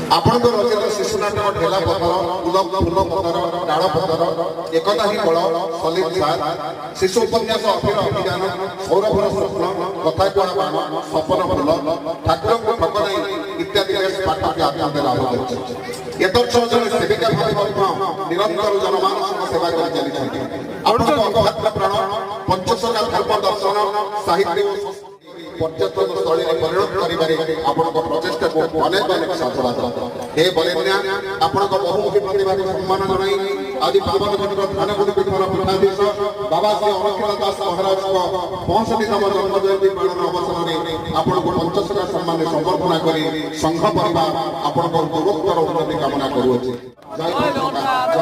ଆପଣଙ୍କ ରଚିତ ଶିଶୁ ନାଟକ ଢେଲା ପଥର ଫୁଲ ଫୁଲ ପଥର ଡାଳ ପଥର ଏକତା ହିଁ ବଳ ସଲିମ ସାର୍ ଶିଶୁ ଉପନ୍ୟାସ ଅଫିର ଅଭିଯାନ ସୌରଭର ସ୍ୱପ୍ନ କଥା କୁହା ବାଣ ସପନ ଫୁଲ ଠାକୁରଙ୍କୁ ଠକ ନାହିଁ ଇତ୍ୟାଦି ବେଶ ପାଠକେ ଆତ୍ମରେ ଲାଭ କରିଛନ୍ତି। ଏତତ୍ସହ ଜଣେ ସେବିକା ଭାବେ ମଧ୍ୟ ନିରନ୍ତର ଜନମାନସଙ୍କ ସେବା କରି ଚାଲିଛନ୍ତି। ଆପଣଙ୍କ ଅଭାଗ୍ୟ ପ୍ରାଣ ପଞ୍ଚସଖା ଧର୍ମ ଦର୍ଶନ ସାହିତ୍ୟ ଓ ପର୍ଯ୍ୟଟନ ସ୍ଥଳୀରେ ପରିଣତ କରିବାରେ ଆପଣଙ୍କ ପ୍ରଚେଷ୍ଟାକୁ ଅନେକ ଅନେକ ସାଧୁବାଦ। ହେ ବରେଣ୍ୟା ଆପଣଙ୍କ ବହୁମୁଖୀ ପ୍ରତିଭାକୁ ସମ୍ମାନ ଜଣାଇ ଆଜି ପାବନ ଘଟିର ଧାନଗୁଡ଼ି ପୀଠର ପୀଠାଧୀଶ ବାବା ଶ୍ରୀ ଅନଖିଳ ଦାସ ମହାରାଜଙ୍କ 65ତମ ଜନ୍ମ ଜୟନ୍ତୀ ପାଳନ ଅବସରରେ ଆପଣଙ୍କୁ ପଞ୍ଚସଖା ସମ୍ମାନରେ ସମ୍ବର୍ଦ୍ଧନା କରି ସଂଘ ପରିବାର ଆପଣଙ୍କ ପୂର୍ବୋତ୍ତର ଉନ୍ନତି କାମନା କରୁଅଛି। ଜୟ ଜଗନ୍ନାଥ।